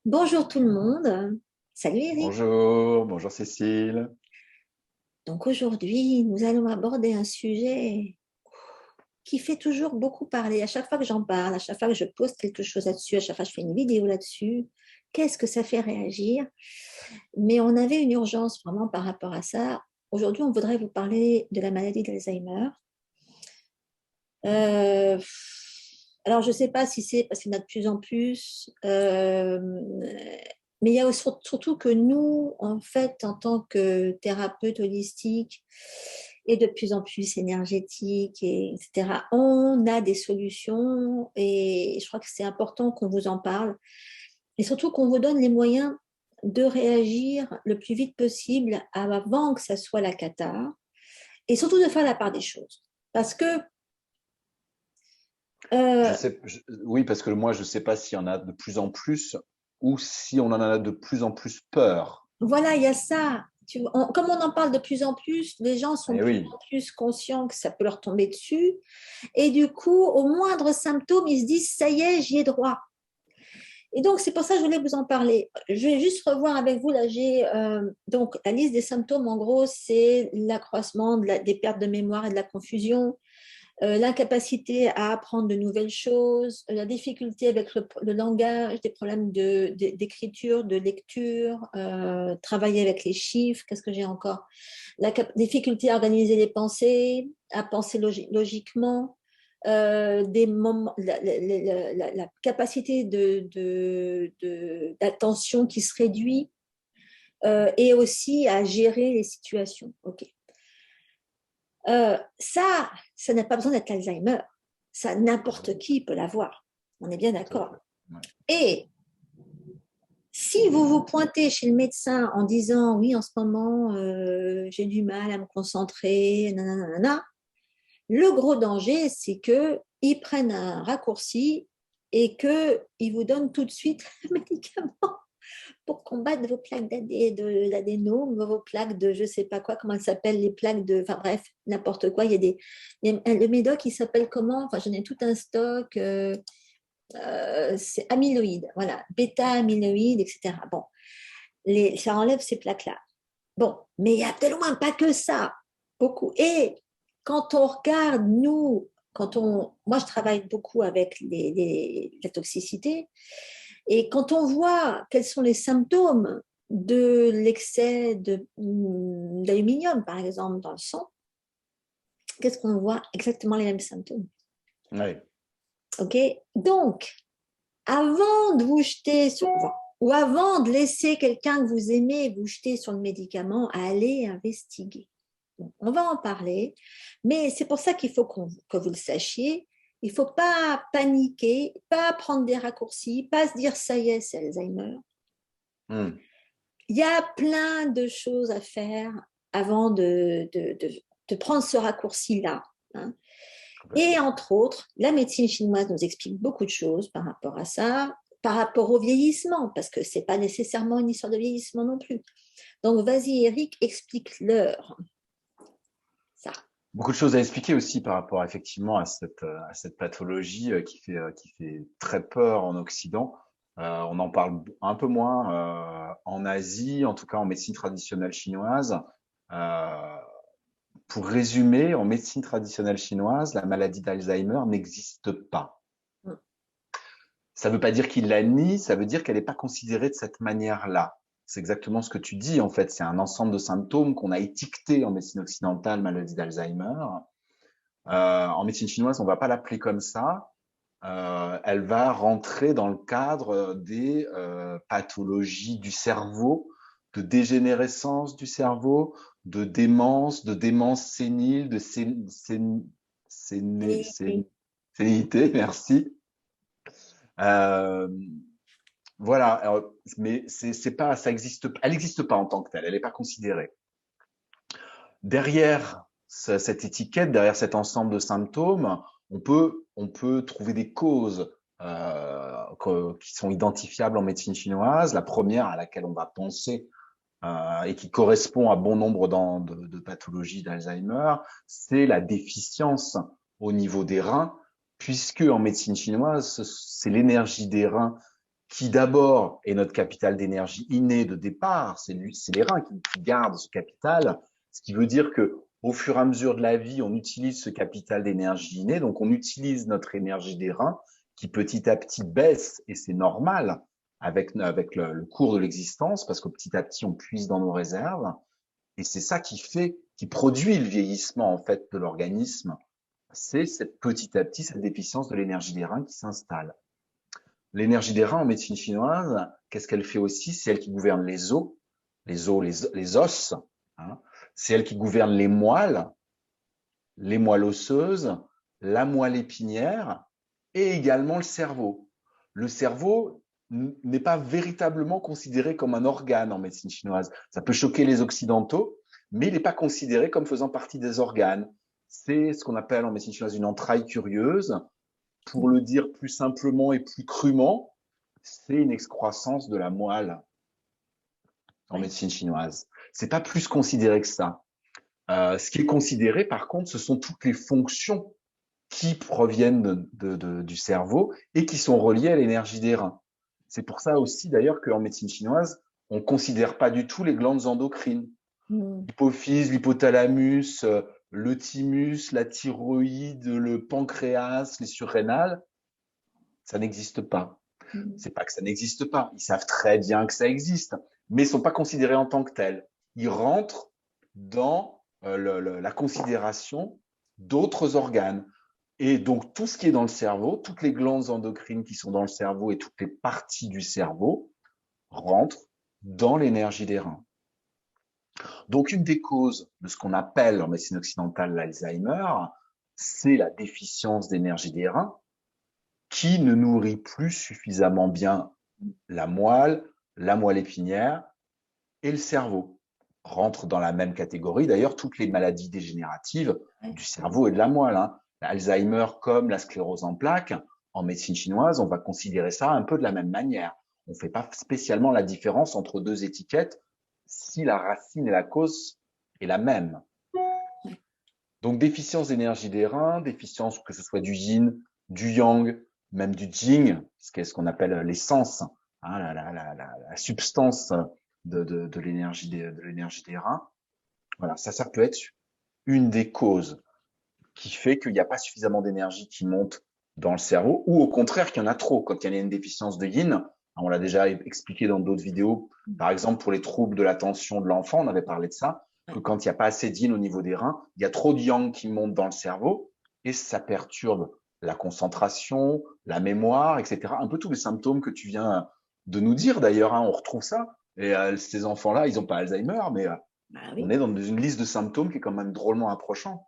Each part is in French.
Bonjour tout le monde. Salut Eric. Bonjour, bonjour Cécile. Donc aujourd'hui, nous allons aborder un sujet qui fait toujours beaucoup parler. À chaque fois que j'en parle, à chaque fois que je poste quelque chose là-dessus, à chaque fois que je fais une vidéo là-dessus, qu'est-ce que ça fait réagir? Mais on avait une urgence vraiment par rapport à ça. Aujourd'hui, on voudrait vous parler de la maladie d'Alzheimer. Euh, alors, je ne sais pas si c'est parce qu'il y en a de plus en plus, mais il y a surtout que nous, en fait, en tant que thérapeute holistique et de plus en plus énergétique, etc., on a des solutions et je crois que c'est important qu'on vous en parle et surtout qu'on vous donne les moyens de réagir le plus vite possible avant que ça soit la cata et surtout de faire la part des choses. Parce que Je euh, sais, oui, parce que moi, je ne sais pas s'il y en a de plus en plus ou si on en a de plus en plus peur. voilà, il y a ça. Comme on en parle de plus en plus, les gens sont de Eh plus oui, en plus conscients que ça peut leur tomber dessus. Et du coup, au moindre symptôme, ils se disent, ça y est, j'y ai droit. Et donc, c'est pour ça que je voulais vous en parler. Je vais juste revoir avec vous, là, j'ai donc la liste des symptômes, en gros, c'est l'accroissement des pertes de mémoire et de la confusion, l'incapacité à apprendre de nouvelles choses, la difficulté avec le langage, des problèmes d'écriture, de lecture, travailler avec les chiffres, qu'est-ce que j'ai encore? La difficulté à organiser les pensées, à penser logiquement, des moments, la capacité d'attention qui se réduit et aussi à gérer les situations. Ok. Ça n'a pas besoin d'être Alzheimer. Ça, n'importe qui peut l'avoir. On est bien tout à d'accord. fait. Ouais. Et si vous vous pointez chez le médecin en disant oui, en ce moment, j'ai du mal à me concentrer, nanana, le gros danger, c'est qu'ils prennent un raccourci et qu'ils vous donnent tout de suite le médicament pour combattre vos plaques d'adénome, vos plaques de je ne sais pas quoi, comment elles s'appellent, les plaques de. Enfin bref, n'importe quoi. Le médoc, il s'appelle comment? Enfin, j'en ai tout un stock. C'est amyloïde, voilà, bêta-amyloïde, etc. Bon, ça enlève ces plaques-là. Bon, mais il y a tellement pas que ça, beaucoup. Et quand on regarde, nous, moi je travaille beaucoup avec la toxicité, et quand on voit quels sont les symptômes de l'excès d'aluminium, par exemple, dans le sang, qu'est-ce qu'on voit? Exactement les mêmes symptômes. Ouais. OK? Donc, avant de vous jeter sur, ou avant de laisser quelqu'un que vous aimez vous jeter sur le médicament, allez investiguer. Donc, on va en parler, mais c'est pour ça qu'il faut que vous le sachiez. Il ne faut pas paniquer, pas prendre des raccourcis, pas se dire ça y est, c'est Alzheimer. Hmm. Il y a plein de choses à faire avant de prendre ce raccourci-là, hein. Et Complètement. entre autres, la médecine chinoise nous explique beaucoup de choses par rapport à ça, par rapport au vieillissement, parce que ce n'est pas nécessairement une histoire de vieillissement non plus. Donc, vas-y, Eric, explique-leur ça. Beaucoup de choses à expliquer aussi par rapport effectivement à cette pathologie qui fait très peur en Occident. On en parle un peu moins en Asie, en tout cas en médecine traditionnelle chinoise. Euh, Pour résumer, en médecine traditionnelle chinoise, la maladie d'Alzheimer n'existe pas. Ça ne veut pas dire qu'il la nie, ça veut dire qu'elle n'est pas considérée de cette manière-là. C'est exactement ce que tu dis, en fait. C'est un ensemble de symptômes qu'on a étiquetés en médecine occidentale, maladie d'Alzheimer. En médecine chinoise, on ne va pas l'appeler comme ça. Elle va rentrer dans le cadre des pathologies du cerveau, de dégénérescence du cerveau, de démence sénile, de sénilité, merci. Euh, voilà, alors, mais c'est pas, ça existe, elle n'existe pas en tant que telle, elle n'est pas considérée. Derrière cette étiquette, derrière cet ensemble de symptômes, on peut trouver des causes qui sont identifiables en médecine chinoise. La première à laquelle on va penser et qui correspond à bon nombre de pathologies d'Alzheimer, c'est la déficience au niveau des reins, puisque en médecine chinoise, c'est l'énergie des reins qui d'abord est notre capital d'énergie inné de départ, c'est les reins qui gardent ce capital, ce qui veut dire que au fur et à mesure de la vie, on utilise ce capital d'énergie inné, donc on utilise notre énergie des reins qui petit à petit baisse, et c'est normal avec le cours de l'existence, parce que petit à petit, on puise dans nos réserves, et c'est ça qui produit le vieillissement en fait de l'organisme, c'est petit à petit cette déficience de l'énergie des reins qui s'installe. L'énergie des reins en médecine chinoise, qu'est-ce qu'elle fait aussi? C'est elle qui gouverne les os, hein. C'est elle qui gouverne les moelles osseuses, la moelle épinière et également le cerveau. Le cerveau n'est pas véritablement considéré comme un organe en médecine chinoise. Ça peut choquer les occidentaux, mais il n'est pas considéré comme faisant partie des organes. C'est ce qu'on appelle en médecine chinoise une entraille curieuse. Pour le dire plus simplement et plus crûment, c'est une excroissance de la moelle en médecine chinoise. C'est pas plus considéré que ça. Ce qui est considéré, par contre, ce sont toutes les fonctions qui proviennent du cerveau et qui sont reliées à l'énergie des reins. C'est pour ça aussi, d'ailleurs, qu'en médecine chinoise, on ne considère pas du tout les glandes endocrines. L'hypophyse, l'hypothalamus, le thymus, la thyroïde, le pancréas, les surrénales, ça n'existe pas. C'est pas que ça n'existe pas. Ils savent très bien que ça existe, mais ils sont pas considérés en tant que tels. Ils rentrent dans la considération d'autres organes. Et donc, tout ce qui est dans le cerveau, toutes les glandes endocrines qui sont dans le cerveau et toutes les parties du cerveau rentrent dans l'énergie des reins. Donc, une des causes de ce qu'on appelle en médecine occidentale l'Alzheimer, c'est la déficience d'énergie des reins qui ne nourrit plus suffisamment bien la moelle épinière et le cerveau. Rentrent dans la même catégorie, d'ailleurs, toutes les maladies dégénératives du cerveau et de la moelle. L'Alzheimer comme la sclérose en plaques, en médecine chinoise, on va considérer ça un peu de la même manière. On ne fait pas spécialement la différence entre deux étiquettes si la racine et la cause est la même. Donc, déficience d'énergie des reins, déficience que ce soit du yin, du yang, même du jing, ce qu'est ce qu'on appelle l'essence, la substance de l'énergie des reins. Voilà, ça peut être une des causes qui fait qu'il n'y a pas suffisamment d'énergie qui monte dans le cerveau, ou au contraire qu'il y en a trop. Quand il y a une déficience de yin, on l'a déjà expliqué dans d'autres vidéos, par exemple pour les troubles de l'attention de l'enfant, on avait parlé de ça, que quand il n'y a pas assez de yin au niveau des reins, il y a trop de yang qui monte dans le cerveau, et ça perturbe la concentration, la mémoire, etc. Un peu tous les symptômes que tu viens de nous dire d'ailleurs, on retrouve ça. Et ces enfants-là, ils n'ont pas Alzheimer, mais on est dans une liste de symptômes qui est quand même drôlement approchant.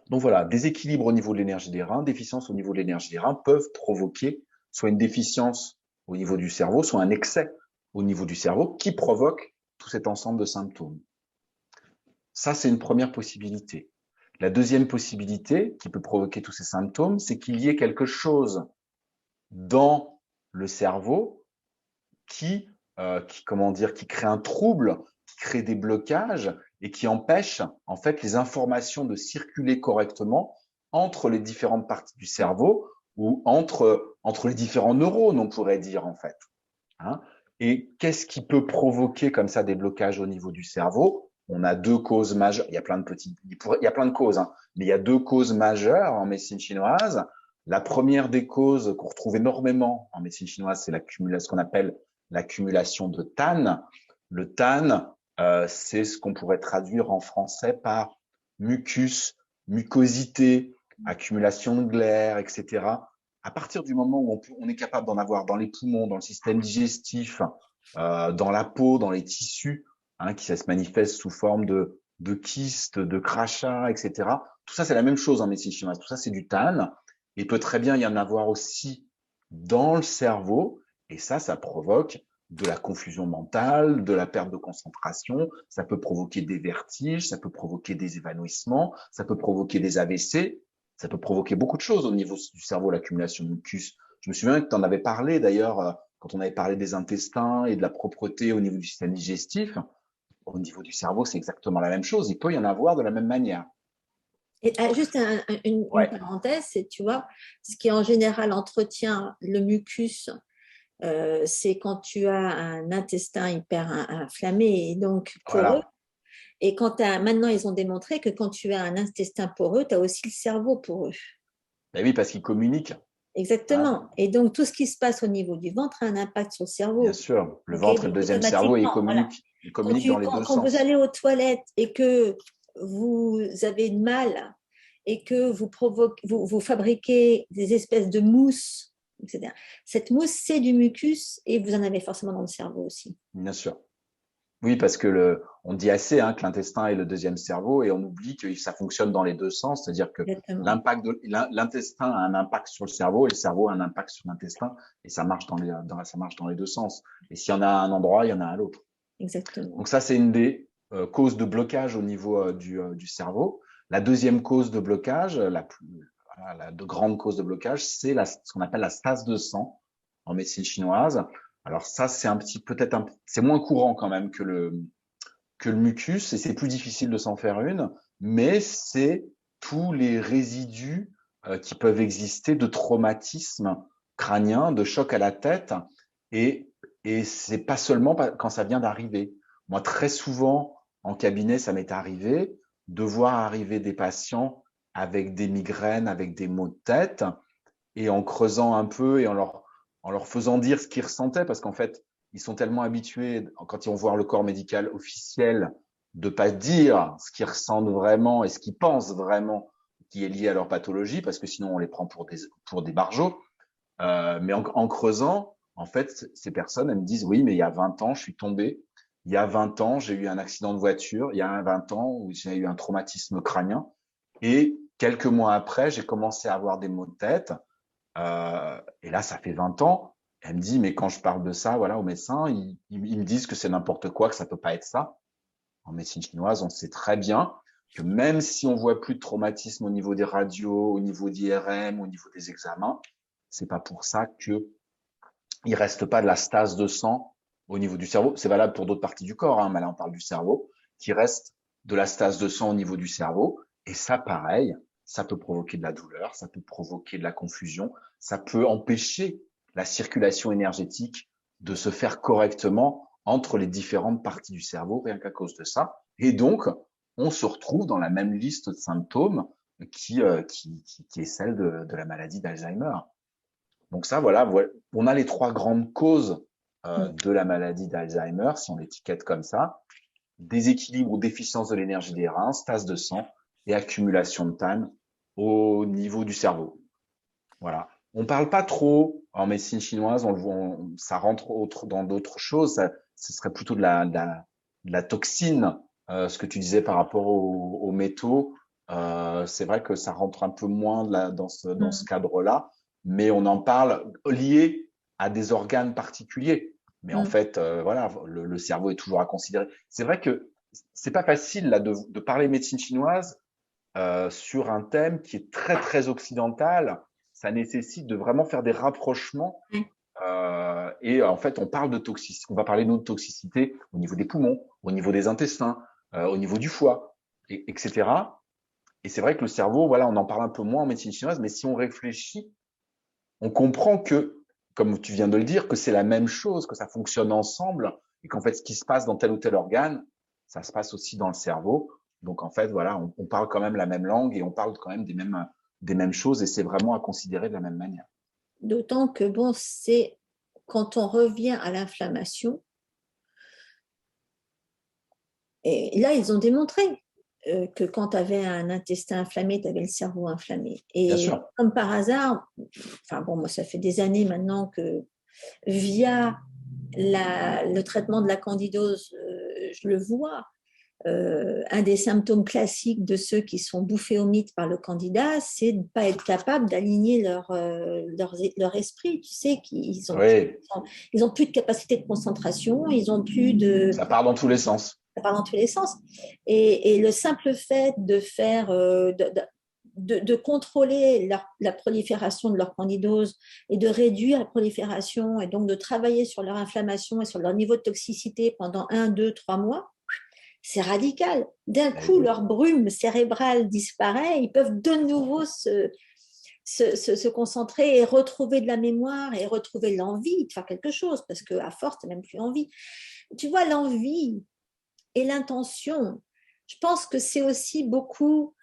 Donc voilà, déséquilibre au niveau de l'énergie des reins, déficience au niveau de l'énergie des reins peuvent provoquer soit une déficience au niveau du cerveau, soit un excès au niveau du cerveau qui provoque tout cet ensemble de symptômes. Ça, c'est une première possibilité. La deuxième possibilité qui peut provoquer tous ces symptômes, c'est qu'il y ait quelque chose dans le cerveau qui crée un trouble, qui crée des blocages et qui empêche en fait les informations de circuler correctement entre les différentes parties du cerveau ou entre les différents neurones, on pourrait dire en fait. Et qu'est-ce qui peut provoquer comme ça des blocages au niveau du cerveau? On a deux causes majeures. Il y a plein de causes, mais il y a deux causes majeures en médecine chinoise. La première des causes qu'on retrouve énormément en médecine chinoise, c'est ce qu'on appelle l'accumulation de tan. Le tan, c'est ce qu'on pourrait traduire en français par mucus, mucosité, accumulation de glaire, etc. À partir du moment où on est capable d'en avoir dans les poumons, dans le système digestif, dans la peau, dans les tissus, qui ça se manifeste sous forme de kystes, de crachats, etc. Tout ça, c'est la même chose en médecine chinoise. Tout ça, c'est du tan. Il peut très bien y en avoir aussi dans le cerveau. Et ça provoque de la confusion mentale, de la perte de concentration. Ça peut provoquer des vertiges, ça peut provoquer des évanouissements, ça peut provoquer des AVC. Ça peut provoquer beaucoup de choses au niveau du cerveau, l'accumulation de mucus. Je me souviens que tu en avais parlé d'ailleurs quand on avait parlé des intestins et de la propreté au niveau du système digestif. Au niveau du cerveau, c'est exactement la même chose. Il peut y en avoir de la même manière. Et juste une parenthèse, c'est, tu vois, ce qui en général entretient le mucus c'est quand tu as un intestin hyper inflammé et donc poreux. Voilà. Et maintenant, ils ont démontré que quand tu as un intestin poreux, tu as aussi le cerveau poreux. Ben oui, parce qu'ils communiquent. Hein. Exactement. Et donc, tout ce qui se passe au niveau du ventre a un impact sur le Bien cerveau. sûr. Le OK? ventre et le Donc, deuxième cerveau, automatiquement, voilà. ils communiquent dans les deux Quand vous sens. allez aux toilettes et que vous avez de mal et que vous fabriquez des espèces de mousse, etc. Cette mousse, c'est du mucus et vous en avez forcément dans le cerveau aussi. Bien sûr. Oui, parce que on dit assez que l'intestin est le deuxième cerveau et on oublie que ça fonctionne dans les deux sens, c'est-à-dire que Exactement. l'intestin a un impact sur le cerveau et le cerveau a un impact sur l'intestin et ça marche ça marche dans les deux sens. Et s'il y en a à un endroit, il y en a à l'autre. Exactement. Donc ça, c'est une des causes de blocage au niveau du cerveau. La deuxième cause de blocage, la de grande cause de blocage, c'est ce qu'on appelle la stase de sang en médecine chinoise. Alors ça, c'est c'est moins courant quand même que le mucus et c'est plus difficile de s'en faire une, mais c'est tous les résidus qui peuvent exister de traumatisme crânien, de choc à la tête et c'est pas seulement quand ça vient d'arriver. Moi, très souvent en cabinet, ça m'est arrivé de voir arriver des patients avec des migraines, avec des maux de tête et en creusant un peu et en leur faisant dire ce qu'ils ressentaient, parce qu'en fait, ils sont tellement habitués, quand ils vont voir le corps médical officiel, de pas dire ce qu'ils ressentent vraiment et ce qu'ils pensent vraiment qui est lié à leur pathologie, parce que sinon on les prend pour des barjots. Mais en creusant, en fait, ces personnes, elles me disent, oui, mais il y a 20 ans, je suis tombé. Il y a 20 ans, j'ai eu un accident de voiture. Il y a 20 ans où j'ai eu un traumatisme crânien. Et quelques mois après, j'ai commencé à avoir des maux de tête. Et là, ça fait 20 ans. Elle me dit, mais quand je parle de ça, voilà, aux médecins, ils me disent que c'est n'importe quoi, que ça peut pas être ça. En médecine chinoise, on sait très bien que même si on voit plus de traumatisme au niveau des radios, au niveau d'IRM, au niveau des examens, c'est pas pour ça que il reste pas de la stase de sang au niveau du cerveau. C'est valable pour d'autres parties du corps, mais là on parle du cerveau, qui reste de la stase de sang au niveau du cerveau. Et ça, pareil, ça peut provoquer de la douleur, ça peut provoquer de la confusion, ça peut empêcher la circulation énergétique de se faire correctement entre les différentes parties du cerveau, rien qu'à cause de ça. Et donc, on se retrouve dans la même liste de symptômes qui est celle de la maladie d'Alzheimer. Donc ça, voilà, on a les trois grandes causes de la maladie d'Alzheimer, si on l'étiquette comme ça: déséquilibre ou déficience de l'énergie des reins, stase de sang et accumulation de than au niveau du cerveau. Voilà. On parle pas trop en médecine chinoise, on le voit, ça rentre dans d'autres choses. Ce serait plutôt de la toxine, ce que tu disais par rapport aux métaux. C'est vrai que ça rentre un peu moins dans ce cadre-là, mais on en parle lié à des organes particuliers. Mais en fait, voilà, le cerveau est toujours à considérer. C'est vrai que c'est pas facile là de parler médecine chinoise sur un thème qui est très très occidental. Ça nécessite de vraiment faire des rapprochements. Et en fait, on parle de toxicité. On va parler de toxicité au niveau des poumons, au niveau des intestins, au niveau du foie, etc. Et c'est vrai que le cerveau, voilà, on en parle un peu moins en médecine chinoise, mais si on réfléchit, on comprend que, comme tu viens de le dire, que c'est la même chose, que ça fonctionne ensemble, et qu'en fait, ce qui se passe dans tel ou tel organe, ça se passe aussi dans le cerveau. Donc en fait, voilà, on parle quand même la même langue et on parle quand même des mêmes choses, et c'est vraiment à considérer de la même manière. D'autant que, bon, c'est quand on revient à l'inflammation, et là, ils ont démontré que quand tu avais un intestin inflammé, tu avais le cerveau inflammé. Bien Et sûr. comme par hasard, enfin bon, moi, ça fait des années maintenant que via le traitement de la candidose, je le vois. Un des symptômes classiques de ceux qui sont bouffés au mythe par le candidat, c'est de ne pas être capable d'aligner leur esprit. Tu sais qu'ils ont, Oui, ils ont plus de capacité de concentration, ils ont plus de... ça part dans tous les sens. Ça part dans tous les sens. Et le simple fait de faire... de contrôler la prolifération de leur candidose et de réduire la prolifération et donc de travailler sur leur inflammation et sur leur niveau de toxicité pendant 1, 2, 3 mois, c'est radical. D'un coup, leur brume cérébrale disparaît, ils peuvent de nouveau se concentrer et retrouver de la mémoire et retrouver l'envie de faire quelque chose, parce qu'à force, tu n'as même plus envie. Tu vois, l'envie et l'intention, je pense que c'est aussi beaucoup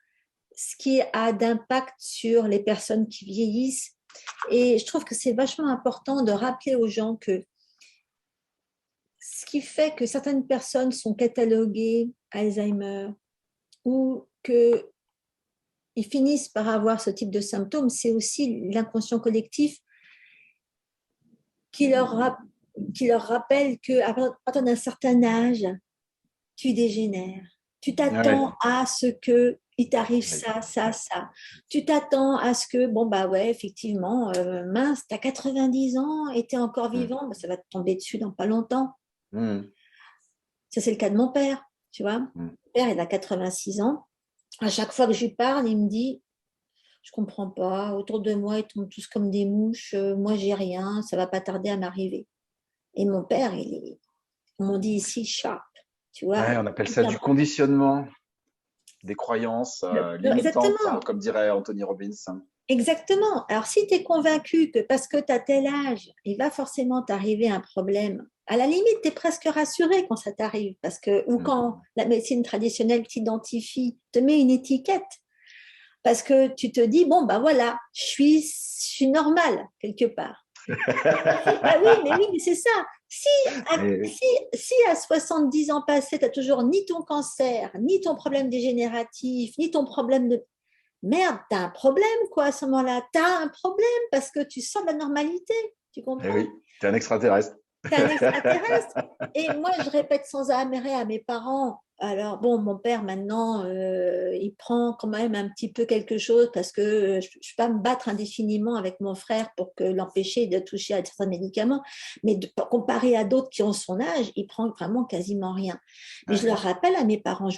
ce qui a d'impact sur les personnes qui vieillissent. Et je trouve que c'est vachement important de rappeler aux gens que ce qui fait que certaines personnes sont cataloguées Alzheimer ou qu'ils finissent par avoir ce type de symptômes, c'est aussi l'inconscient collectif qui leur rappelle qu'à partir d'un certain âge, tu dégénères. Tu t'attends à ce que il t'arrive ça, ça, ça. Tu t'attends à ce que, bon, bah ouais, effectivement, mince, tu as 90 ans et tu es encore vivant, bah, ça va te tomber dessus dans pas longtemps. Ça, c'est le cas de mon père, tu vois. Mon père, il a 86 ans. À chaque fois que je lui parle, il me dit, je comprends pas, autour de moi, ils tombent tous comme des mouches, moi, j'ai rien, ça va pas tarder à m'arriver. Et mon père, on dit ici, sharp, tu vois. Ouais, on appelle ça du conditionnement, des croyances limitantes, hein, comme dirait Anthony Robbins. Exactement. Alors, si tu es convaincu que parce que tu as tel âge, il va forcément t'arriver un problème, à la limite, tu es presque rassuré quand ça t'arrive, parce que, ou quand la médecine traditionnelle t'identifie, te met une étiquette, parce que tu te dis, bon, ben voilà, je suis normale quelque part. Ah oui, mais c'est ça. Si à 70 ans passés, tu n'as toujours ni ton cancer, ni ton problème dégénératif, ni ton problème de... Merde, tu as un problème, quoi, à ce moment-là. Tu as un problème parce que tu sens la normalité. Tu comprends? Oui, tu es un extraterrestre. Tu es un extraterrestre. Et moi, je répète sans arrêt à mes parents. Alors, bon, mon père, maintenant, il prend quand même un petit peu quelque chose parce que je ne vais pas me battre indéfiniment avec mon frère pour l'empêcher de toucher à certains médicaments. Mais comparé à d'autres qui ont son âge, il prend vraiment quasiment rien. Mais je leur rappelle à mes parents,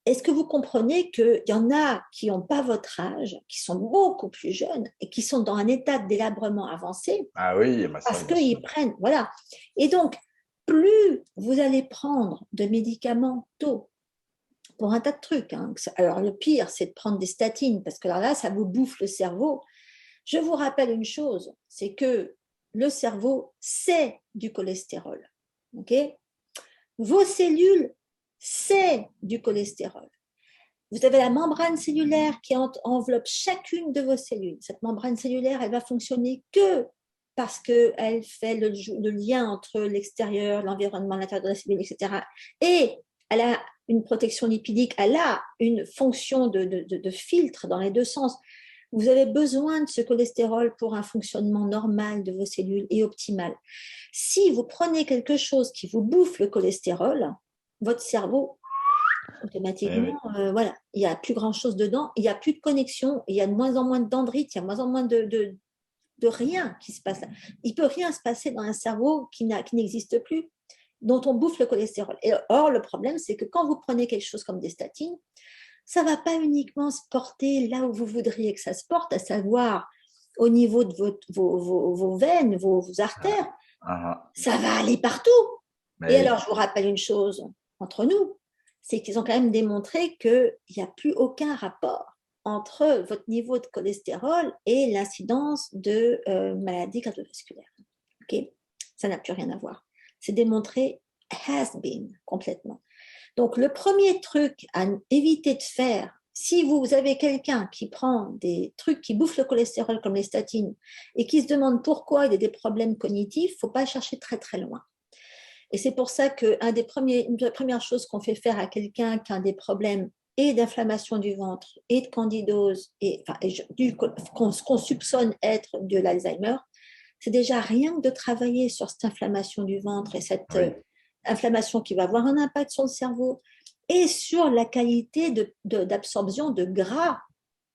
est-ce que vous comprenez qu'il y en a qui n'ont pas votre âge, qui sont beaucoup plus jeunes et qui sont dans un état de délabrement avancé? Ah oui, bah ça, parce qu'ils prennent, voilà. Et donc, plus vous allez prendre de médicaments tôt pour un tas de trucs. Hein. Alors, le pire, c'est de prendre des statines parce que là, ça vous bouffe le cerveau. Je vous rappelle une chose, c'est que le cerveau, c'est du cholestérol. Ok? Vos cellules, c'est du cholestérol. Vous avez la membrane cellulaire qui enveloppe chacune de vos cellules. Cette membrane cellulaire, elle va fonctionner que parce qu'elle fait le lien entre l'extérieur, l'environnement, l'intérieur de la cellule, etc. Et elle a une protection lipidique, elle a une fonction de filtre dans les deux sens. Vous avez besoin de ce cholestérol pour un fonctionnement normal de vos cellules et optimal. Si vous prenez quelque chose qui vous bouffe le cholestérol, votre cerveau, automatiquement, voilà, il n'y a plus grand-chose dedans, il n'y a plus de connexion, il y a de moins en moins de dendrites, il y a de moins en moins de rien qui se passe. Il ne peut rien se passer dans un cerveau qui n'existe plus, dont on bouffe le cholestérol. Et or, le problème, c'est que quand vous prenez quelque chose comme des statines, ça ne va pas uniquement se porter là où vous voudriez que ça se porte, à savoir au niveau de vos veines, vos artères. Ça va aller partout. Et alors, je vous rappelle une chose entre nous, c'est qu'ils ont quand même démontré qu'il n'y a plus aucun rapport entre votre niveau de cholestérol et l'incidence de maladies cardiovasculaires. Okay? Ça n'a plus rien à voir. C'est démontré, has been, complètement. Donc, le premier truc à éviter de faire, si vous avez quelqu'un qui prend des trucs qui bouffent le cholestérol comme les statines et qui se demande pourquoi il y a des problèmes cognitifs, il ne faut pas chercher très très loin. Et c'est pour ça qu'une des premières choses qu'on fait faire à quelqu'un qui a des problèmes et d'inflammation du ventre et de candidose, qu'on soupçonne être de l'Alzheimer, c'est déjà rien que de travailler sur cette inflammation du ventre et cette inflammation qui va avoir un impact sur le cerveau et sur la qualité d'absorption de gras.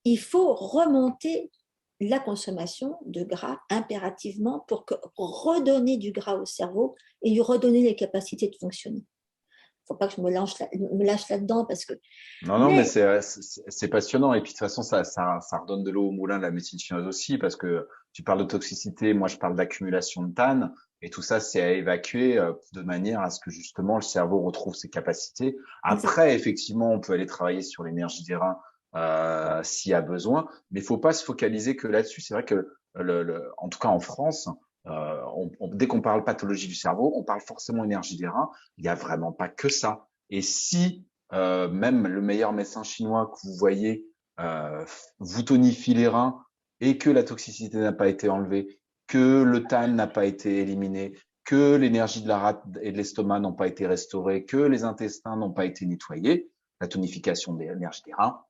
Il faut remonter la consommation de gras impérativement pour redonner du gras au cerveau et lui redonner les capacités de fonctionner. Il ne faut pas que je me lâche là-dedans parce que... Non, mais c'est passionnant. Et puis, de toute façon, ça redonne de l'eau au moulin de la médecine chinoise aussi parce que tu parles de toxicité, moi, je parle d'accumulation de than. Et tout ça, c'est à évacuer de manière à ce que, justement, le cerveau retrouve ses capacités. Après, effectivement, on peut aller travailler sur l'énergie des reins s'il y a besoin. Mais il ne faut pas se focaliser que là-dessus. C'est vrai que, en tout cas en France, dès qu'on parle pathologie du cerveau, on parle forcément énergie des reins. Il n'y a vraiment pas que ça. Et si même le meilleur médecin chinois que vous voyez vous tonifie les reins et que la toxicité n'a pas été enlevée, que le than n'a pas été éliminé, que l'énergie de la rate et de l'estomac n'ont pas été restaurées, que les intestins n'ont pas été nettoyés, la tonification de l'énergie des reins,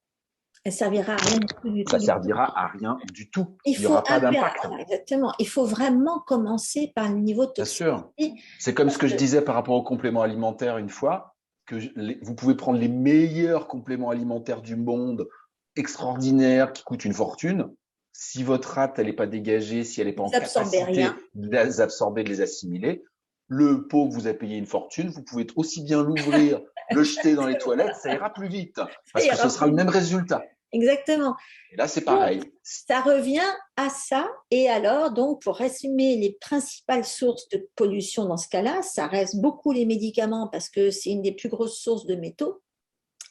Elle servira à rien du tout, du ça tout. servira à rien du tout. Il Il n'y faut aura pas d'impact. voilà, exactement. Il faut vraiment commencer par le niveau de Bien sûr. toxicité. C'est comme ce que je disais par rapport aux compléments alimentaires une fois, que vous pouvez prendre les meilleurs compléments alimentaires du monde, extraordinaires, qui coûtent une fortune. Si votre rate, elle n'est pas dégagée, si elle n'est pas en Vous absorbez capacité rien. de les absorber, de les assimiler, le pot que vous a payé une fortune, vous pouvez aussi bien l'ouvrir, le jeter dans les toilettes, ça ira plus vite, parce que ce sera le même résultat. Exactement. Et là, c'est Donc, pareil. ça revient à ça. Et alors, donc, pour résumer les principales sources de pollution dans ce cas-là, ça reste beaucoup les médicaments parce que c'est une des plus grosses sources de métaux,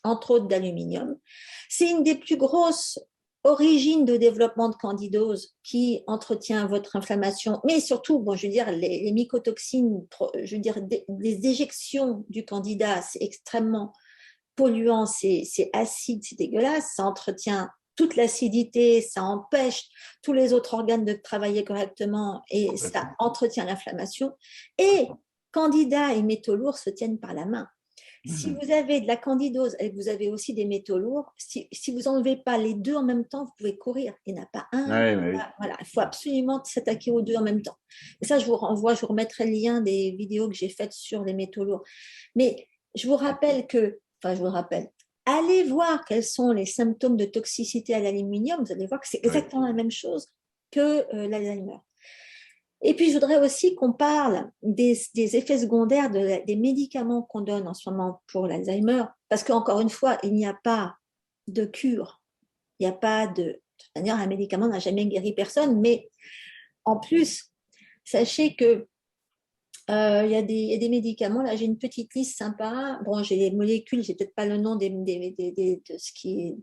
entre autres d'aluminium. C'est une des plus grosses origines de développement de candidose qui entretient votre inflammation, mais surtout, bon, je veux dire, les mycotoxines, je veux dire, les éjections du candida, c'est extrêmement polluant, c'est acide, c'est dégueulasse, ça entretient toute l'acidité, ça empêche tous les autres organes de travailler correctement et ça entretient l'inflammation. Et candida et métaux lourds se tiennent par la main. Si vous avez de la candidose et que vous avez aussi des métaux lourds, si vous n'enlevez pas les deux en même temps, vous pouvez courir. Il n'y en a pas un. Oui. Voilà, il faut absolument s'attaquer aux deux en même temps. Et ça, je vous renvoie, je vous remettrai le lien des vidéos que j'ai faites sur les métaux lourds. Mais je vous rappelle allez voir quels sont les symptômes de toxicité à l'aluminium. Vous allez voir que c'est exactement la même chose que l'Alzheimer. Et puis, je voudrais aussi qu'on parle des effets secondaires des médicaments qu'on donne en ce moment pour l'Alzheimer, parce qu'encore une fois, il n'y a pas de cure. Il n'y a pas de... De toute manière, un médicament n'a jamais guéri personne, mais en plus, sachez que il y a des médicaments. Là, j'ai une petite liste sympa. Bon, j'ai les molécules, j'ai peut-être pas le nom de ce qui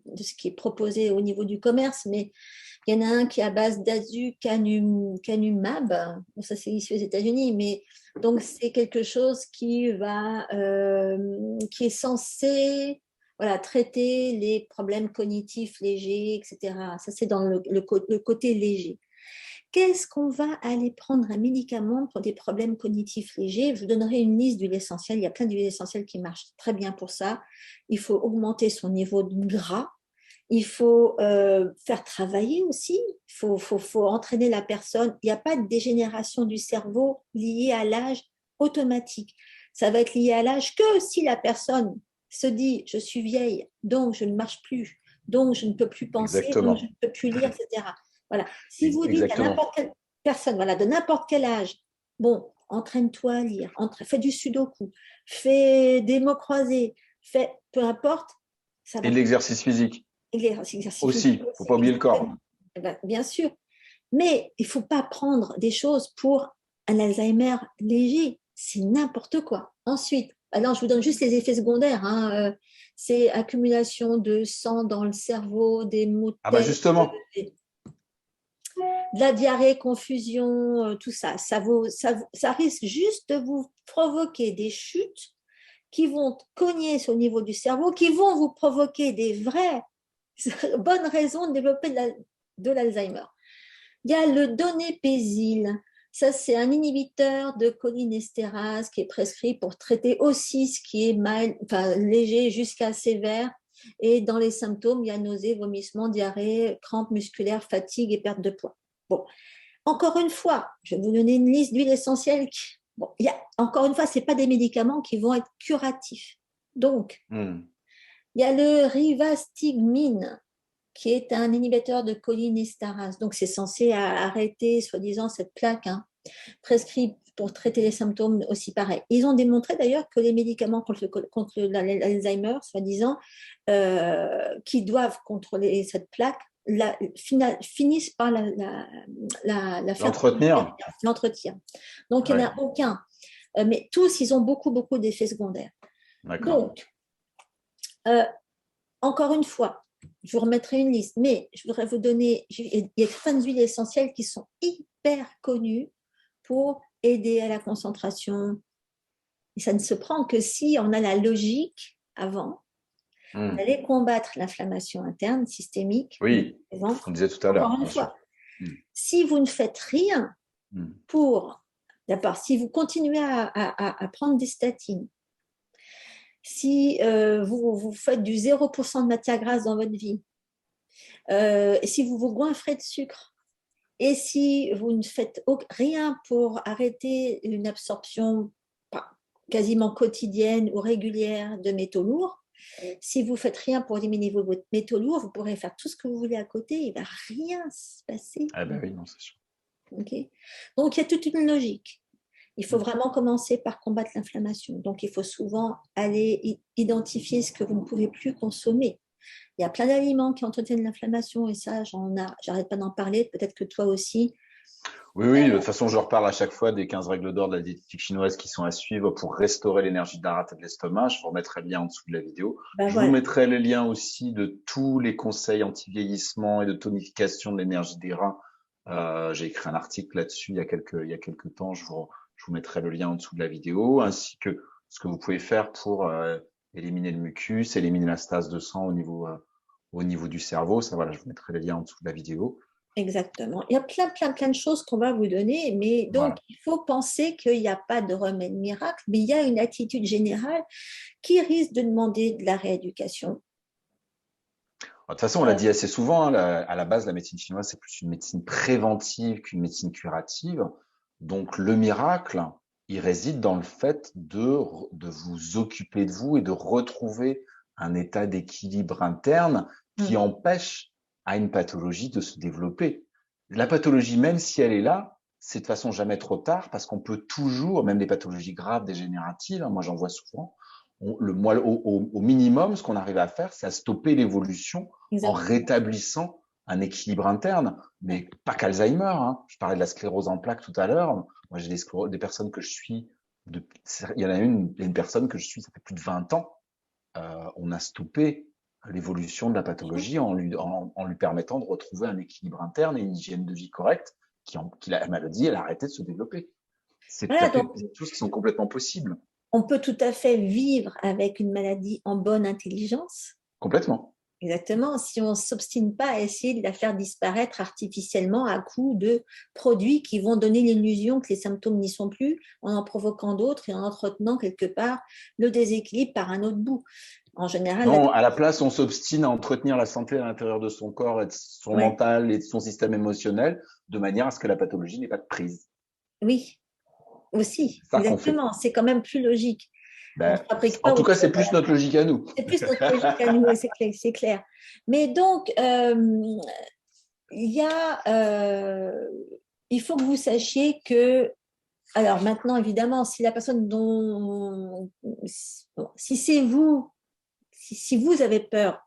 est proposé au niveau du commerce, mais il y en a un qui est à base d'aducanumab. Bon, ça, c'est ici aux États-Unis, mais donc c'est quelque chose qui est censé traiter les problèmes cognitifs légers, etc. Ça, c'est dans le côté léger. Qu'est-ce qu'on va aller prendre un médicament pour des problèmes cognitifs légers? Je vous donnerai une liste d'huiles essentielles. Il y a plein d'huiles essentielles qui marchent très bien pour ça. Il faut augmenter son niveau de gras. Il faut faire travailler aussi. Il faut entraîner la personne. Il n'y a pas de dégénération du cerveau liée à l'âge automatique. Ça va être lié à l'âge que si la personne se dit « je suis vieille, donc je ne marche plus, donc je ne peux plus penser, donc je ne peux plus lire, etc. » Voilà. Si vous dites à n'importe quelle personne, de n'importe quel âge, bon, entraîne-toi à lire, fais du sudoku, fais des mots croisés, peu importe. Ça va. Et l'exercice physique. Aussi, il ne faut pas oublier le corps. Bien sûr. Mais il ne faut pas prendre des choses pour un Alzheimer léger. C'est n'importe quoi. Ensuite, alors je vous donne juste les effets secondaires. C'est accumulation de sang dans le cerveau, des maux de tête. Ah bah justement. De la diarrhée, confusion, tout ça. Ça risque juste de vous provoquer des chutes qui vont cogner sur le niveau du cerveau, qui vont vous provoquer des vraies bonnes raisons de développer de l'Alzheimer. Il y a le donépézil. Ça, c'est un inhibiteur de cholinéstérase qui est prescrit pour traiter aussi ce qui est léger jusqu'à sévère. Et dans les symptômes, il y a nausées, vomissements, diarrhée, crampes musculaires, fatigue et perte de poids. Bon, encore une fois, je vais vous donner une liste d'huiles essentielles. Encore une fois, ce n'est pas des médicaments qui vont être curatifs. Donc, il y a le rivastigmine, qui est un inhibiteur de cholinéstérase. Donc, c'est censé arrêter, soi-disant, cette plaque, prescrit pour traiter les symptômes aussi pareil. Ils ont démontré d'ailleurs que les médicaments contre l'Alzheimer, soi-disant, qui doivent contrôler cette plaque, finissent par l'entretenir. Donc, il n'y en a aucun. Mais tous, ils ont beaucoup, beaucoup d'effets secondaires. Donc, encore une fois, Je vous remettrai une liste, mais je voudrais vous donner, il y a certaines huiles essentielles qui sont hyper connues pour aider à la concentration. Et ça ne se prend que si on a la logique avant d'aller combattre l'inflammation interne systémique. Oui, on disait tout à l'heure. Encore une fois, si vous ne faites rien pour, d'abord, si vous continuez à prendre des statines, si vous faites du 0% de matière grasse dans votre vie, si vous vous goinfrez de sucre, et si vous ne faites rien pour arrêter une absorption quasiment quotidienne ou régulière de métaux lourds, si vous ne faites rien pour éliminer vos métaux lourds, vous pourrez faire tout ce que vous voulez à côté, il ne va rien se passer. Ah ben oui, non, c'est sûr. Okay. Donc, il y a toute une logique. Il faut vraiment commencer par combattre l'inflammation. Donc, il faut souvent aller identifier ce que vous ne pouvez plus consommer. Il y a plein d'aliments qui entretiennent l'inflammation et ça, j'arrête pas d'en parler. Peut-être que toi aussi. Oui, de toute façon, je reparle à chaque fois des 15 règles d'or de la diététique chinoise qui sont à suivre pour restaurer l'énergie d'Arhat et de l'estomac. Je vous remettrai le lien en dessous de la vidéo. Vous mettrai le lien aussi de tous les conseils anti-vieillissement et de tonification de l'énergie des reins. J'ai écrit un article là-dessus il y a quelques temps. Je vous mettrai le lien en dessous de la vidéo, ainsi que ce que vous pouvez faire pour éliminer le mucus, éliminer la stase de sang au niveau du cerveau. Ça, voilà, je vous mettrai les liens en dessous de la vidéo. Exactement. Il y a plein de choses qu'on va vous donner, mais donc il faut penser qu'il n'y a pas de remède miracle, mais il y a une attitude générale qui risque de demander de la rééducation. De toute façon, on l'a dit assez souvent, hein, à la base, la médecine chinoise, c'est plus une médecine préventive qu'une médecine curative. Donc, le miracle, il réside dans le fait de vous occuper de vous et de retrouver un état d'équilibre interne qui empêche à une pathologie de se développer. La pathologie, même si elle est là, c'est de toute façon jamais trop tard parce qu'on peut toujours, même les pathologies graves dégénératives, hein, moi j'en vois souvent, au minimum, ce qu'on arrive à faire, c'est à stopper l'évolution en rétablissant un équilibre interne, mais pas qu'Alzheimer. Hein. Je parlais de la sclérose en plaques tout à l'heure. Moi, j'ai des personnes que je suis. Il y en a une personne que je suis, ça fait plus de 20 ans. On a stoppé l'évolution de la pathologie en lui permettant de retrouver un équilibre interne et une hygiène de vie correcte la maladie, elle a arrêté de se développer. C'est des choses qui sont complètement possibles. On peut tout à fait vivre avec une maladie en bonne intelligence. Complètement. Exactement, si on ne s'obstine pas à essayer de la faire disparaître artificiellement à coup de produits qui vont donner l'illusion que les symptômes n'y sont plus, en provoquant d'autres et en entretenant quelque part le déséquilibre par un autre bout. En général, non, à la place, on s'obstine à entretenir la santé à l'intérieur de son corps, et de son mental et de son système émotionnel, de manière à ce que la pathologie n'ait pas de prise. Oui, aussi, exactement. C'est quand même plus logique. En tout cas, c'est plus notre logique à nous. C'est plus notre logique à nous, c'est clair. Mais donc, il faut que vous sachiez que, alors maintenant, évidemment, si la personne si c'est vous, si vous avez peur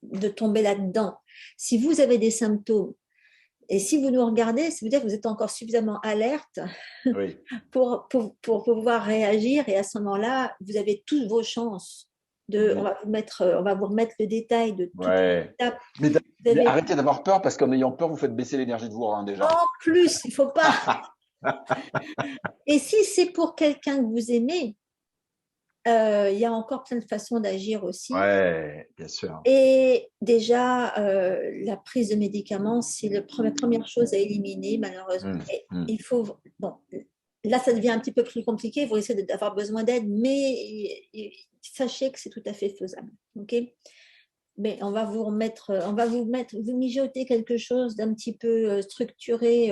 de tomber là-dedans, si vous avez des symptômes, et si vous nous regardez, ça veut dire que vous êtes encore suffisamment alerte pour pouvoir réagir. Et à ce moment-là, vous avez toutes vos chances. On va vous remettre le détail de toutes les étapes. Mais arrêtez d'avoir peur parce qu'en ayant peur, vous faites baisser l'énergie de vos reins déjà. En plus, il ne faut pas. Et si c'est pour quelqu'un que vous aimez, il y a encore plein de façons d'agir aussi. Oui, bien sûr. Et déjà, la prise de médicaments, c'est la première chose à éliminer, malheureusement. Il faut, bon, là, ça devient un petit peu plus compliqué, vous risquez d'avoir besoin d'aide, mais sachez que c'est tout à fait faisable. Okay, mais on va vous mijoter quelque chose d'un petit peu structuré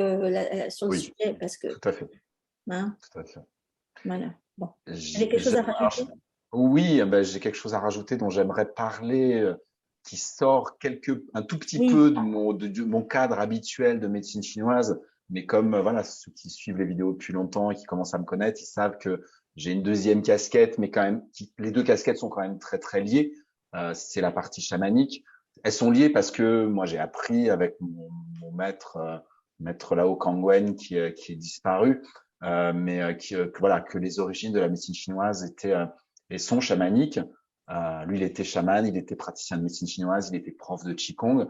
sur le sujet. Parce que, tout à fait. Hein, tout à fait. Voilà. Bon. Vous avez quelque chose à rajouter ? Oui, j'ai quelque chose à rajouter dont j'aimerais parler, qui sort un tout petit peu de mon cadre habituel de médecine chinoise. Mais comme voilà, ceux qui suivent les vidéos depuis longtemps et qui commencent à me connaître, ils savent que j'ai une deuxième casquette, mais quand même, les deux casquettes sont quand même très très liées. C'est la partie chamanique. Elles sont liées parce que moi j'ai appris avec mon maître Lao Kangwen qui est disparu, mais que les origines de la médecine chinoise étaient et sont chamaniques. Lui, il était chaman, il était praticien de médecine chinoise, il était prof de Qigong.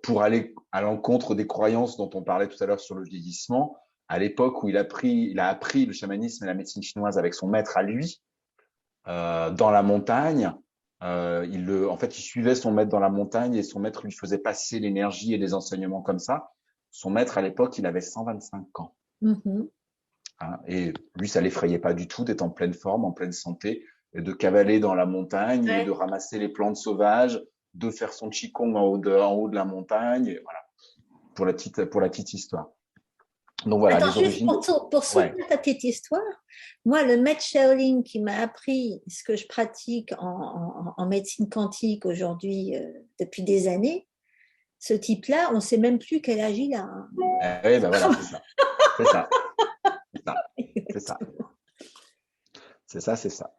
Pour aller à l'encontre des croyances dont on parlait tout à l'heure sur le vieillissement, à l'époque où il a appris le chamanisme et la médecine chinoise avec son maître à lui, dans la montagne. En fait, il suivait son maître dans la montagne et son maître lui faisait passer l'énergie et les enseignements comme ça. Son maître, à l'époque, il avait 125 ans. Mhm. Hein, et lui, ça l'effrayait pas du tout d'être en pleine forme, en pleine santé, et de cavaler dans la montagne et de Ouais. ramasser les plantes sauvages, de faire son qigong en haut de la montagne. Et voilà, pour la petite histoire. Donc voilà, Attends, les juste origines de... pour Ouais. soutenir ta petite histoire, moi, le maître Shaolin qui m'a appris ce que je pratique en médecine quantique aujourd'hui depuis des années, ce type-là, on ne sait même plus quel âge il a, hein. Oui, ben voilà, c'est ça. C'est ça. C'est ça. C'est ça. C'est ça, c'est ça.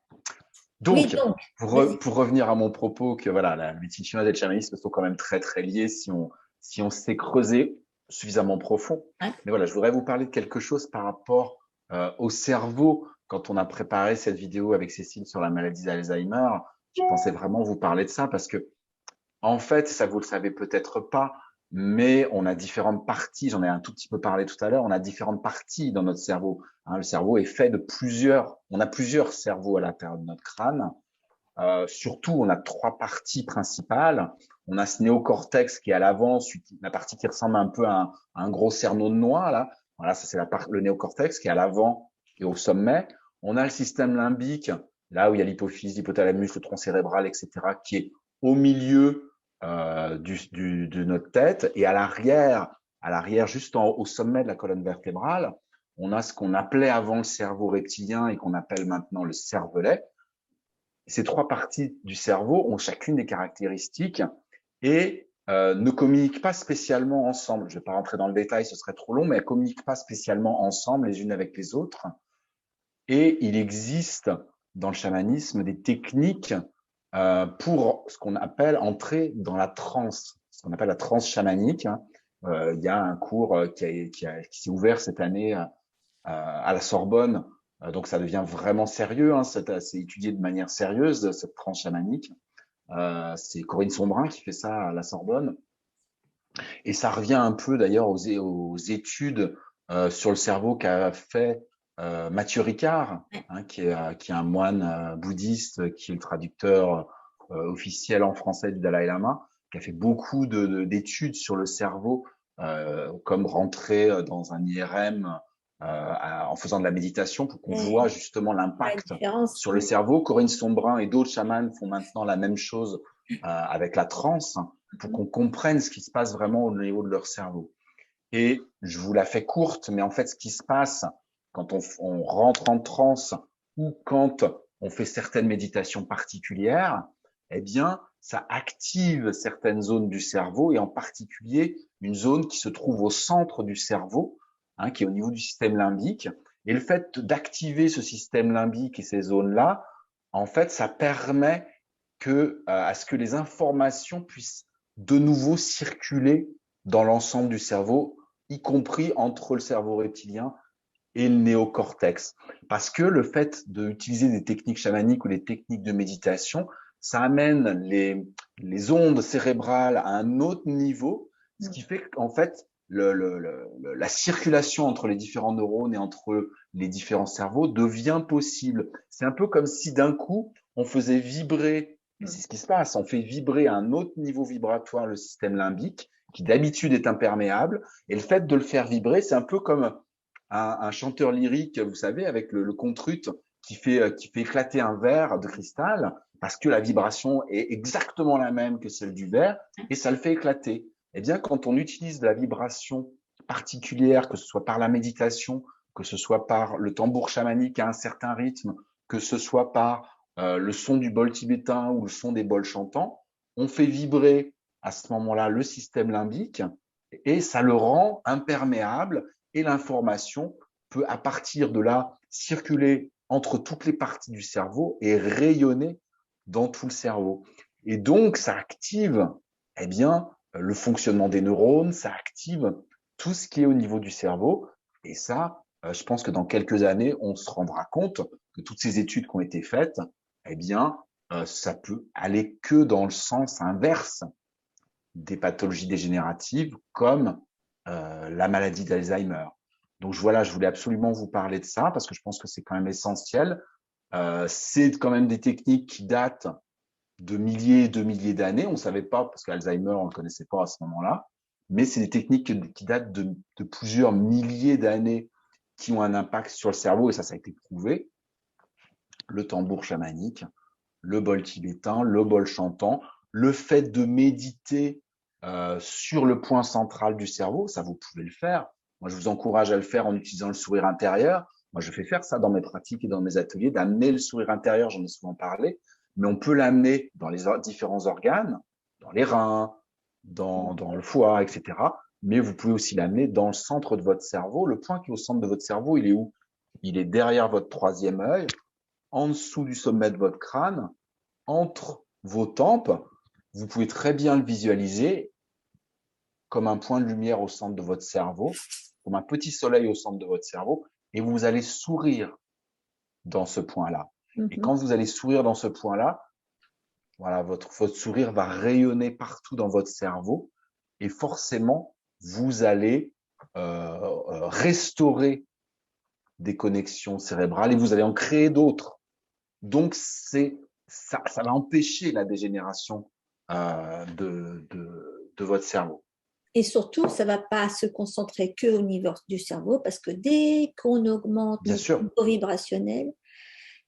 Oui, Donc, donc, vas-y. pour revenir à mon propos, que voilà, la médecine chinoise et le chamanisme sont quand même très, très liés si on s'est creusé suffisamment profond. Hein. Mais voilà, je voudrais vous parler de quelque chose par rapport au cerveau. Quand on a préparé cette vidéo avec Cécile sur la maladie d'Alzheimer, je pensais vraiment vous parler de ça parce que, en fait, ça vous le savez peut-être pas, mais on a différentes parties. J'en ai un tout petit peu parlé tout à l'heure. On a différentes parties dans notre cerveau. Hein, le cerveau est fait de on a plusieurs cerveaux à l'intérieur de notre crâne. Surtout, on a trois parties principales. On a ce néocortex qui est à l'avant, la partie qui ressemble un peu à un gros cerneau de noix, là. Voilà, ça c'est le néocortex qui est à l'avant et au sommet. On a le système limbique, là où il y a l'hypophyse, l'hypothalamus, le tronc cérébral, etc., qui est au milieu de notre tête. Et à l'arrière, juste au sommet de la colonne vertébrale, on a ce qu'on appelait avant le cerveau reptilien et qu'on appelle maintenant le cervelet. Ces trois parties du cerveau ont chacune des caractéristiques et ne communiquent pas spécialement ensemble. Je ne vais pas rentrer dans le détail, ce serait trop long, mais elles ne communiquent pas spécialement ensemble les unes avec les autres. Et il existe dans le chamanisme des techniques pour ce qu'on appelle entrer dans la transe, ce qu'on appelle la transe chamanique. Il y a un cours qui s'est ouvert cette année à la Sorbonne. Donc ça devient vraiment sérieux, hein, c'est étudié de manière sérieuse, cette transe chamanique. C'est Corinne Sombrin qui fait ça à la Sorbonne. Et ça revient un peu d'ailleurs aux études sur le cerveau qu'a fait Mathieu Ricard, hein, qui est un moine bouddhiste, qui est le traducteur officiel en français du Dalai Lama, qui a fait beaucoup d'études sur le cerveau, comme rentrer dans un IRM en faisant de la méditation pour qu'on voit justement La l'impact différence. sur le cerveau. Corinne Sombrin et d'autres chamans font maintenant la même chose avec la transe pour qu'on comprenne ce qui se passe vraiment au niveau de leur cerveau. Et je vous la fais courte, mais en fait, ce qui se passe quand on rentre en transe ou quand on fait certaines méditations particulières, eh bien, ça active certaines zones du cerveau et en particulier une zone qui se trouve au centre du cerveau, hein, qui est au niveau du système limbique. Et le fait d'activer ce système limbique et ces zones-là, en fait, ça permet à ce que les informations puissent de nouveau circuler dans l'ensemble du cerveau, y compris entre le cerveau reptilien et le néocortex. Parce que le fait d'utiliser des techniques chamaniques ou des techniques de méditation, ça amène les ondes cérébrales à un autre niveau, ce qui fait qu'en fait, la circulation entre les différents neurones et entre les différents cerveaux devient possible. C'est un peu comme si d'un coup, on faisait vibrer, et c'est ce qui se passe, on fait vibrer à un autre niveau vibratoire le système limbique, qui d'habitude est imperméable, et le fait de le faire vibrer, c'est un peu comme un chanteur lyrique, vous savez, avec le contrute qui fait éclater un verre de cristal parce que la vibration est exactement la même que celle du verre et ça le fait éclater. Eh bien, quand on utilise de la vibration particulière, que ce soit par la méditation, que ce soit par le tambour chamanique à un certain rythme, que ce soit par le son du bol tibétain ou le son des bols chantants, on fait vibrer à ce moment-là le système limbique et ça le rend imperméable et l'information peut à partir de là circuler entre toutes les parties du cerveau et rayonner dans tout le cerveau. Et donc, ça active eh bien, le fonctionnement des neurones, ça active tout ce qui est au niveau du cerveau. Et ça, je pense que dans quelques années, on se rendra compte que toutes ces études qui ont été faites, eh bien, ça peut aller que dans le sens inverse des pathologies dégénératives comme la maladie d'Alzheimer. Donc voilà, je voulais absolument vous parler de ça parce que je pense que c'est quand même essentiel. C'est quand même des techniques qui datent de milliers et de milliers d'années. On ne savait pas, parce qu'Alzheimer, on ne le connaissait pas à ce moment-là, mais c'est des techniques qui datent de plusieurs milliers d'années qui ont un impact sur le cerveau, et ça a été prouvé. Le tambour chamanique, le bol tibétain, le bol chantant, le fait de méditer sur le point central du cerveau, ça vous pouvez le faire. Moi, je vous encourage à le faire en utilisant le sourire intérieur. Moi, je fais faire ça dans mes pratiques et dans mes ateliers, d'amener le sourire intérieur, j'en ai souvent parlé, mais on peut l'amener dans les différents organes, dans les reins, dans le foie, etc. Mais vous pouvez aussi l'amener dans le centre de votre cerveau. Le point qui est au centre de votre cerveau, il est où? Il est derrière votre troisième œil, en dessous du sommet de votre crâne, entre vos tempes. Vous pouvez très bien le visualiser comme un point de lumière au centre de votre cerveau, comme un petit soleil au centre de votre cerveau, et vous allez sourire dans ce point-là. Et quand vous allez sourire dans ce point-là, voilà, votre sourire va rayonner partout dans votre cerveau, et forcément, vous allez restaurer des connexions cérébrales et vous allez en créer d'autres. Donc, ça va empêcher la dégénération de votre cerveau. Et surtout, ça ne va pas se concentrer qu'au niveau du cerveau, parce que dès qu'on augmente notre niveau vibrationnel,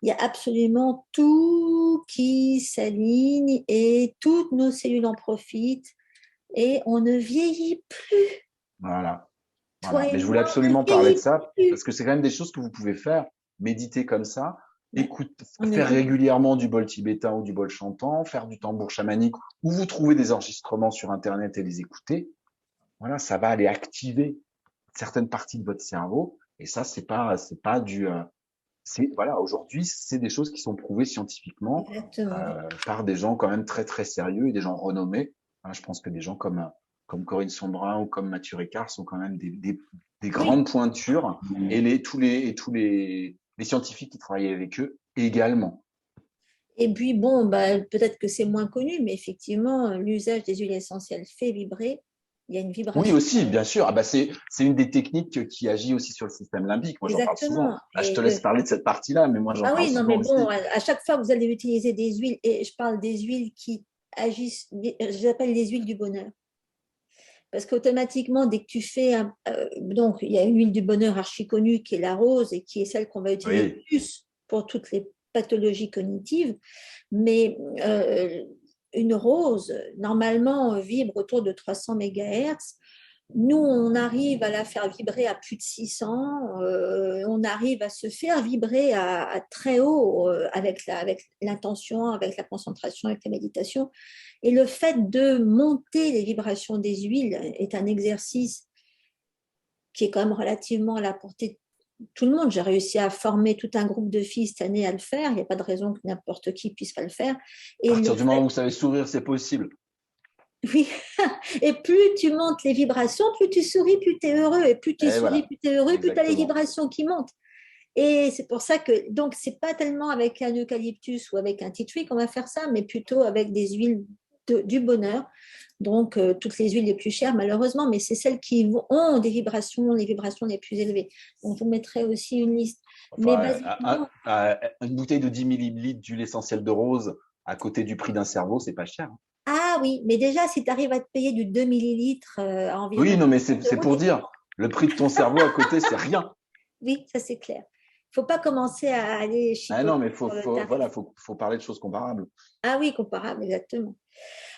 il y a absolument tout qui s'aligne et toutes nos cellules en profitent et on ne vieillit plus. Voilà. Mais je voulais absolument parler de ça parce que c'est quand même des choses que vous pouvez faire, méditer comme ça, faire régulièrement du bol tibétain ou du bol chantant, faire du tambour chamanique ou vous trouvez des enregistrements sur Internet et les écouter. Voilà, ça va aller activer certaines parties de votre cerveau et ça, c'est pas du voilà, aujourd'hui, c'est des choses qui sont prouvées scientifiquement par des gens quand même très très sérieux et des gens renommés. Hein, je pense que des gens comme Corinne Sombrin ou comme Mathieu Ricard sont quand même des grandes pointures et tous les scientifiques qui travaillent avec eux également. Et puis bon, peut-être que c'est moins connu, mais effectivement, l'usage des huiles essentielles fait vibrer. Il y a une vibration. Oui, aussi, bien sûr. C'est une des techniques qui agit aussi sur le système limbique. Moi, j'en parle souvent. Là, je te laisse parler de cette partie-là, mais moi, j'en parle souvent. Ah oui, non, mais bon, à chaque fois, vous allez utiliser des huiles, et je parle des huiles qui agissent, j'appelle les huiles du bonheur. Parce qu'automatiquement, dès que tu fais donc, il y a une huile du bonheur archi connue qui est la rose et qui est celle qu'on va utiliser le plus pour toutes les pathologies cognitives. Mais une rose, normalement, vibre autour de 300 MHz. Nous, on arrive à la faire vibrer à plus de 600. On arrive à se faire vibrer à très haut avec l'intention, avec la concentration, avec la méditation. Et le fait de monter les vibrations des huiles est un exercice qui est quand même relativement à la portée de tout le monde. J'ai réussi à former tout un groupe de filles cette année à le faire. Il n'y a pas de raison que n'importe qui puisse pas le faire. Et à partir du moment où vous savez sourire, c'est possible. Oui, et plus tu montes les vibrations, plus tu souris, plus tu es heureux. Et plus tu souris, plus tu es heureux, plus tu as les vibrations qui montent. Et c'est pour ça que, donc, ce n'est pas tellement avec un eucalyptus ou avec un tea tree qu'on va faire ça, mais plutôt avec des huiles du bonheur. Donc, toutes les huiles les plus chères, malheureusement, mais c'est celles qui ont des vibrations, les vibrations les plus élevées. Donc, je vous mettrai aussi une liste. Enfin, mais une bouteille de 10 millilitres d'huile essentielle de rose à côté du prix d'un cerveau, c'est pas cher. Ah oui, mais déjà, si tu arrives à te payer du 2 millilitres environ. Oui, non, mais c'est pour dire, le prix de ton cerveau à côté, c'est rien. Oui, ça c'est clair. Il ne faut pas commencer à aller chipoter. Ah non, mais faut parler de choses comparables. Ah oui, comparables, exactement.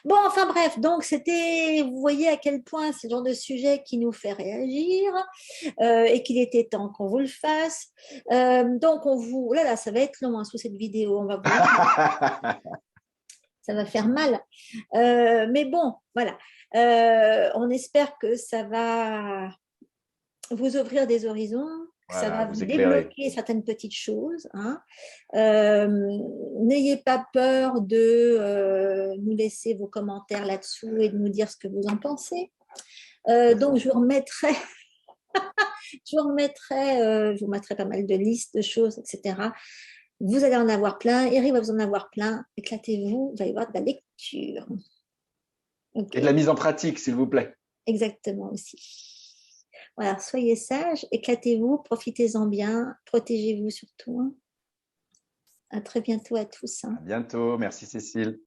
Bon, enfin bref, donc c'était, vous voyez à quel point c'est le genre de sujet qui nous fait réagir et qu'il était temps qu'on vous le fasse. Donc on vous, là, ça va être long sous cette vidéo, on va vous ça va faire mal. Mais bon, voilà. On espère que ça va vous ouvrir des horizons, que ça va vous débloquer certaines petites choses. Hein. N'ayez pas peur de nous laisser vos commentaires là-dessous et de nous dire ce que vous en pensez. Donc, je vous remettrai je vous remettrai pas mal de listes de choses, etc. Vous allez en avoir plein, Eric va vous en avoir plein. Éclatez-vous, il va y avoir de la lecture. Et de la mise en pratique, s'il vous plaît. Exactement aussi. Voilà, soyez sages, éclatez-vous, profitez-en bien, protégez-vous surtout. À très bientôt à tous. À bientôt. Merci, Cécile.